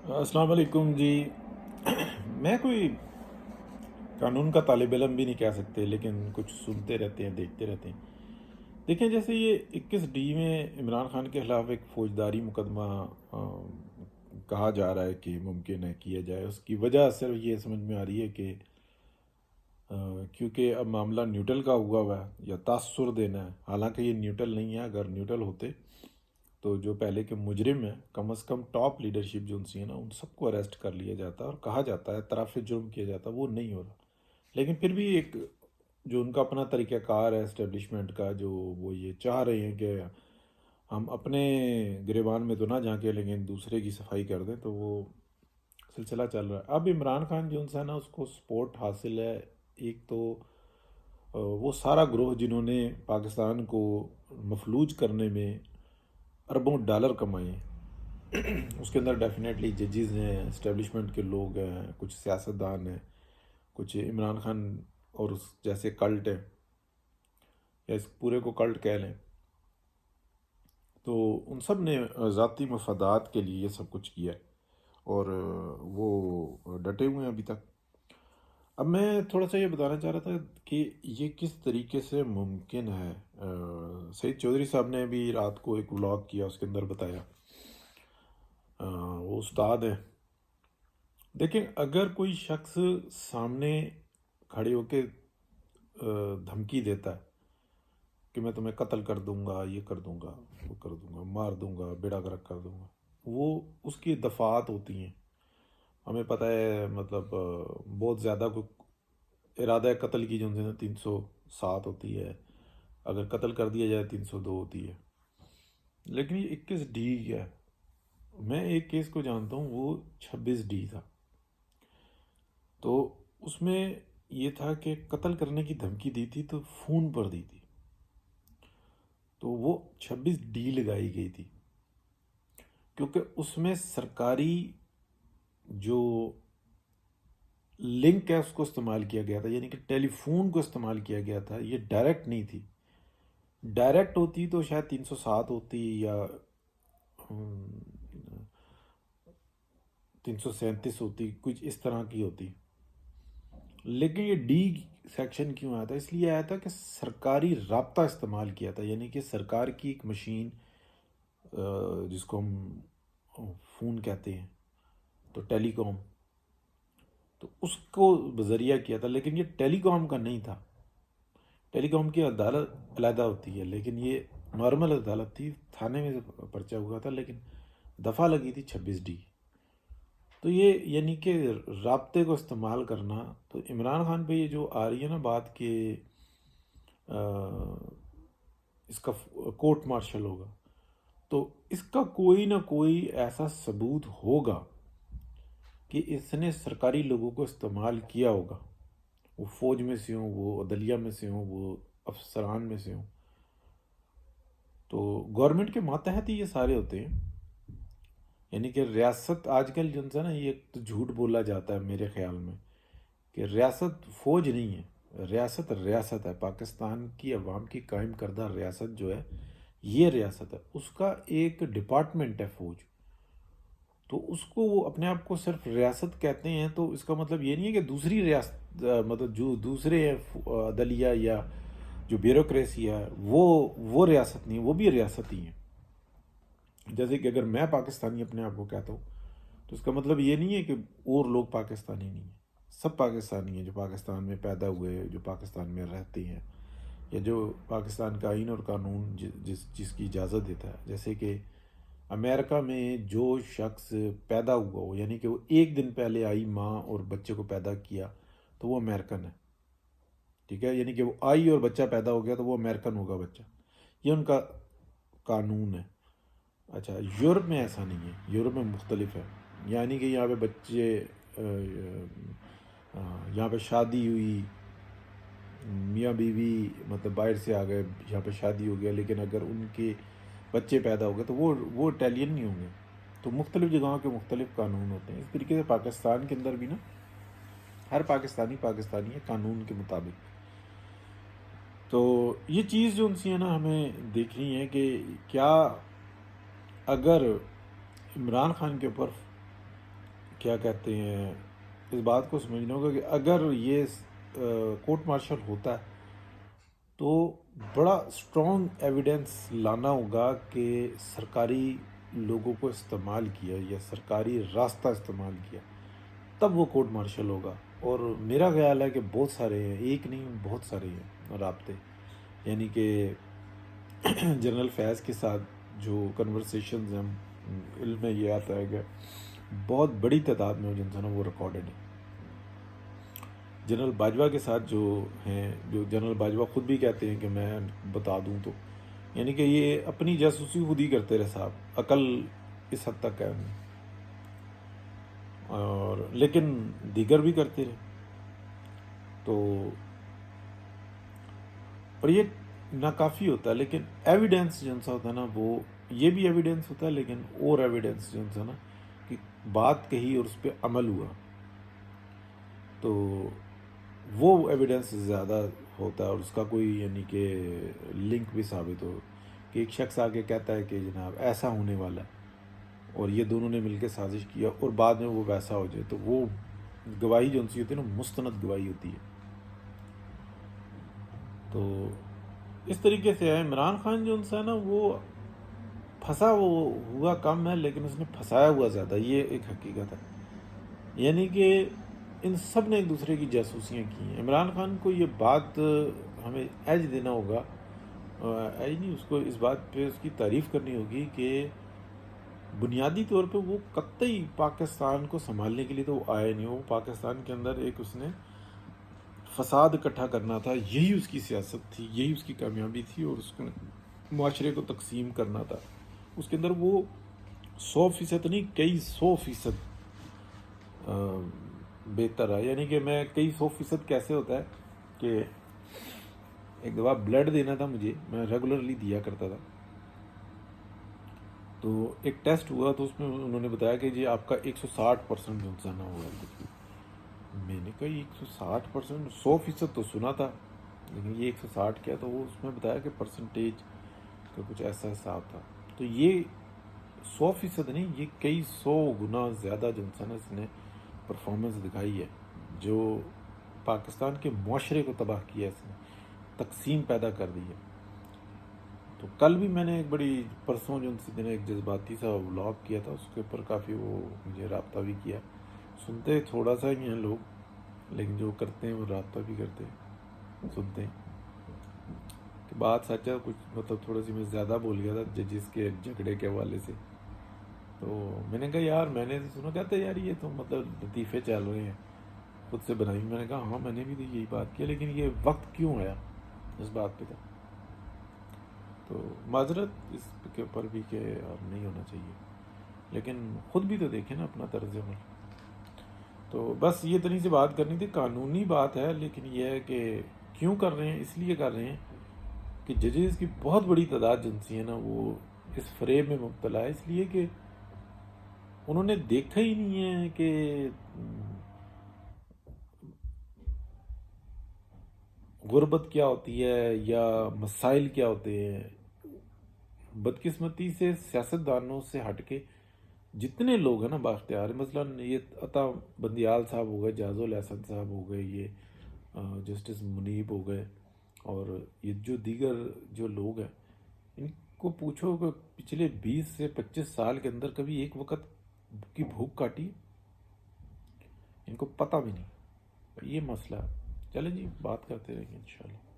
السلام علیکم جی۔ میں کوئی قانون کا طالب علم بھی نہیں کہہ سکتے، لیکن کچھ سنتے رہتے ہیں، دیکھتے رہتے ہیں۔ دیکھیں، جیسے یہ 21D میں عمران خان کے خلاف ایک فوجداری مقدمہ کہا جا رہا ہے کہ ممکن ہے کیا جائے، اس کی وجہ صرف یہ سمجھ میں آ رہی ہے کہ کیونکہ اب معاملہ نیوٹرل کا ہوا ہے یا تاثر دینا ہے، حالانکہ یہ نیوٹرل نہیں ہے۔ اگر نیوٹرل ہوتے تو جو پہلے کے مجرم ہیں، کم از کم ٹاپ لیڈرشپ جو ان سی ہے نا، ان سب کو اریسٹ کر لیا جاتا اور کہا جاتا ہے اعتراف جرم کیا جاتا، وہ نہیں ہو رہا۔ لیکن پھر بھی ایک جو ان کا اپنا طریقہ کار ہے اسٹیبلشمنٹ کا، جو وہ یہ چاہ رہے ہیں کہ ہم اپنے گریبان میں تو نہ جھانکیں لیکن دوسرے کی صفائی کر دیں، تو وہ سلسلہ چل رہا ہے۔ اب عمران خان جو انسان ہے، اس کو سپورٹ حاصل ہے۔ ایک تو وہ سارا گروہ جنہوں نے پاکستان کو مفلوج کرنے میں اربوں ڈالر کمائے ہیں، اس کے اندر ڈیفینیٹلی ججز ہیں، اسٹیبلشمنٹ کے لوگ ہیں، کچھ سیاستدان ہیں، کچھ عمران خان اور اس جیسے کلٹ ہیں، یا اس پورے کو کلٹ کہہ لیں۔ تو ان سب نے ذاتی مفادات کے لیے یہ سب کچھ کیا ہے، اور وہ ڈٹے ہوئے ہیں ابھی تک۔ اب میں تھوڑا سا یہ بتانا چاہ رہا تھا کہ یہ کس طریقے سے ممکن ہے۔ سعید چودھری صاحب نے بھی رات کو ایک ولاگ کیا، اس کے اندر بتایا، وہ استاد ہیں۔ دیکھیں، اگر کوئی شخص سامنے کھڑے ہو کے دھمکی دیتا ہے کہ میں تمہیں قتل کر دوں گا، یہ کر دوں گا، وہ کر دوں گا، مار دوں گا، بیڑا غرق کر دوں گا، وہ اس کی دفعات ہوتی ہیں۔ ہمیں پتہ ہے، مطلب بہت زیادہ کوئی ارادہ قتل کی جو 307 ہوتی ہے، اگر قتل کر دیا جائے 302 ہوتی ہے۔ لیکن یہ 21D ہے۔ میں ایک کیس کو جانتا ہوں، وہ 26D تھا۔ تو اس میں یہ تھا کہ قتل کرنے کی دھمکی دی تھی تو فون پر دی تھی، تو وہ 26D لگائی گئی تھی، کیونکہ اس میں سرکاری جو لنک ہے اس کو استعمال کیا گیا تھا، یعنی کہ ٹیلی فون کو استعمال کیا گیا تھا، یہ ڈائریکٹ نہیں تھی۔ ڈائریکٹ ہوتی تو شاید 307 ہوتی یا 337 ہوتی، کچھ اس طرح کی ہوتی۔ لیکن یہ ڈی سیکشن کیوں آیا تھا؟ اس لیے آیا تھا کہ سرکاری رابطہ استعمال کیا تھا، یعنی کہ سرکار کی ایک مشین، جس کو ہم فون کہتے ہیں، تو ٹیلی کام، تو اس کو ذریعہ کیا تھا۔ لیکن یہ ٹیلی کام کا نہیں تھا۔ ٹیلی کام کی عدالت علیحدہ ہوتی ہے، لیکن یہ نارمل عدالت تھی، تھانے میں پرچہ ہوا تھا، لیکن دفعہ لگی تھی 26D۔ تو یہ یعنی کہ رابطے کو استعمال کرنا۔ تو عمران خان پہ یہ جو آ رہی ہے نا بات کہ اس کا کورٹ مارشل ہوگا، تو اس کا کوئی نہ کوئی ایسا ثبوت ہوگا کہ اس نے سرکاری لوگوں کو استعمال کیا ہوگا، وہ فوج میں سے ہوں، وہ عدلیہ میں سے ہوں، وہ افسران میں سے ہوں۔ تو گورنمنٹ کے ماتحت ہی یہ سارے ہوتے ہیں، یعنی کہ ریاست آج کل جو ہے نا، یہ تو جھوٹ بولا جاتا ہے میرے خیال میں کہ ریاست فوج نہیں ہے، ریاست ریاست ہے۔ پاکستان کی عوام کی قائم کردہ ریاست جو ہے، یہ ریاست ہے، اس کا ایک ڈپارٹمنٹ ہے فوج۔ تو اس کو وہ اپنے آپ کو صرف ریاست کہتے ہیں، تو اس کا مطلب یہ نہیں ہے کہ دوسری ریاست، مطلب جو دوسرے عدلیہ یا جو بیوروکریسی ہے وہ ریاست نہیں، وہ بھی ریاست ہی ہیں۔ جیسے کہ اگر میں پاکستانی اپنے آپ کو کہتا ہوں، تو اس کا مطلب یہ نہیں ہے کہ اور لوگ پاکستانی نہیں ہیں۔ سب پاکستانی ہیں، جو پاکستان میں پیدا ہوئے، جو پاکستان میں رہتے ہیں، یا جو پاکستان کا آئین اور قانون جس کی اجازت دیتا ہے۔ جیسے کہ امریکہ میں جو شخص پیدا ہوا ہو، یعنی کہ وہ ایک دن پہلے آئی ماں اور بچے کو پیدا کیا، تو وہ امریکن ہے، ٹھیک ہے؟ یعنی کہ وہ آئی اور بچہ پیدا ہو گیا تو وہ امریکن ہوگا بچہ، یہ ان کا قانون ہے۔ اچھا، یورپ میں ایسا نہیں ہے، یورپ میں مختلف ہے، یعنی کہ یہاں پہ بچے، یہاں پہ شادی ہوئی، میاں بیوی مطلب باہر سے آ گئے، یہاں پہ شادی ہو گیا، لیکن اگر ان کے بچے پیدا ہو گئے تو وہ اٹیلین نہیں ہوں گے۔ تو مختلف جگہوں کے مختلف قانون ہوتے ہیں۔ اس طریقے سے پاکستان کے اندر بھی نا، ہر پاکستانی پاکستانی ہے قانون کے مطابق۔ تو یہ چیز جو ان سی ہے نا، ہمیں دیکھنی ہے کہ کیا اگر عمران خان کے اوپر کیا کہتے ہیں، اس بات کو سمجھنا ہوگا کہ اگر یہ کورٹ مارشل ہوتا ہے تو بڑا اسٹرانگ ایویڈنس لانا ہوگا کہ سرکاری لوگوں کو استعمال کیا یا سرکاری راستہ استعمال کیا، تب وہ کورٹ مارشل ہوگا. اور میرا خیال ہے کہ بہت سارے ہیں، ایک نہیں بہت سارے ہیں رابطے. یعنی کہ جنرل فیض کے ساتھ جو کنورسیشنز ہیں، علم میں یہ آتا ہے کہ بہت بڑی تعداد میں جن سے نا وہ ریکارڈڈ ہے. جنرل باجوہ کے ساتھ جو ہیں، جو جنرل باجوہ خود بھی کہتے ہیں کہ میں بتا دوں تو، یعنی کہ یہ اپنی جاسوسی خود ہی کرتے رہے صاحب، عقل اس حد تک ہے ان میں، اور لیکن دیگر بھی کرتے رہے. تو اور یہ ناکافی ہوتا ہے، لیکن ایویڈنس جن سا ہوتا ہے نا، وہ یہ بھی ایویڈنس ہوتا ہے، لیکن اور ایویڈنس جن سا نا کہ بات کہی اور اس پہ عمل ہوا، تو وہ ایویڈنس زیادہ ہوتا ہے. اور اس کا کوئی یعنی کہ لنک بھی ثابت ہو کہ ایک شخص آگے کہتا ہے کہ جناب ایسا ہونے والا ہے اور یہ دونوں نے مل کے سازش کیا اور بعد میں وہ ویسا ہو جائے، تو وہ گواہی جو ان سی ہوتی ہے نا، مستند گواہی ہوتی ہے. تو اس طریقے سے ہے. عمران خان جو ان سے ہے نا، وہ پھنسا وہ ہوا کم ہے، لیکن اس نے پھنسایا ہوا زیادہ، یہ ایک حقیقت ہے. یعنی کہ ان سب نے ایک دوسرے کی جاسوسیاں کی ہیں. عمران خان کو یہ بات ہمیں ایج دینا ہوگا، ایج نہیں، اس کو اس بات پہ اس کی تعریف کرنی ہوگی کہ بنیادی طور پہ وہ قطعی پاکستان کو سنبھالنے کے لیے تو وہ آئے نہیں. وہ پاکستان کے اندر ایک اس نے فساد اکٹھا کرنا تھا، یہی اس کی سیاست تھی، یہی اس کی کامیابی تھی، اور اس کو معاشرے کو تقسیم کرنا تھا. اس کے اندر وہ 100% نہیں، کئی 100% بہتر ہے. یعنی کہ میں کئی 100% کیسے ہوتا ہے کہ ایک دفعہ بلڈ دینا تھا مجھے، میں ریگولرلی دیا کرتا تھا. تو ایک ٹیسٹ ہوا تو اس میں انہوں نے بتایا کہ جی آپ کا 160% جنسانا ہوا ہے. میں نے کہا یہ 160%، 100% تو سنا تھا، لیکن یہ 160 کیا؟ تو وہ اس میں بتایا کہ پرسنٹیج کا کچھ ایسا حساب تھا. تو یہ 100% نہیں، یہ کئی 100 گنا زیادہ جنسانہ اس نے پرفارمنس دکھائی ہے، جو پاکستان کے معاشرے کو تباہ کیا، اس نے تقسیم پیدا کر دی ہے. تو کل بھی میں نے ایک بڑی پرسوں جو دن ایک جذباتی سا ولاگ کیا تھا، اس کے اوپر کافی وہ مجھے رابطہ بھی کیا. سنتے تھوڑا سا ہی ہیں لوگ، لیکن جو کرتے ہیں وہ رابطہ بھی کرتے ہیں، سنتے ہیں. کہ بات سچ ہے، کچھ مطلب تھوڑا سی میں زیادہ بول گیا تھا ججز کے جھگڑے کے حوالے سے. تو میں نے کہا یار، میں نے سنا کہتا ہے یار یہ تو مطلب لطیفے چل رہے ہیں، خود سے بنائی. میں نے کہا ہاں میں نے بھی تو یہی بات کی، لیکن یہ وقت کیوں آیا اس بات پہ تھا. تو معذرت اس کے اوپر بھی کہ اب نہیں ہونا چاہیے، لیکن خود بھی تو دیکھیں نا اپنا طرز عمل. تو بس یہ اتنی سی بات کرنی تھی، قانونی بات ہے، لیکن یہ ہے کہ کیوں کر رہے ہیں؟ اس لیے کر رہے ہیں کہ ججز کی بہت بڑی تعداد جنسی ہے نا، وہ اس فریب میں مبتلا ہے، اس لیے کہ انہوں نے دیکھا ہی نہیں ہے کہ غربت کیا ہوتی ہے یا مسائل کیا ہوتے ہیں. بدقسمتی سے سیاستدانوں سے ہٹ کے جتنے لوگ ہیں نا بااختیار، مثلا یہ عطا بندیال صاحب ہو گئے، جاز الاحسن صاحب ہو گئے، یہ جسٹس منیب ہو گئے، اور یہ جو دیگر جو لوگ ہیں، ان کو پوچھو کہ پچھلے 20 سے 25 سال کے اندر کبھی ایک وقت کی بھوک کاٹی؟ ان کو پتہ بھی نہیں. یہ مسئلہ ہے. چلیں جی، بات کرتے رہیں گے انشاءاللہ.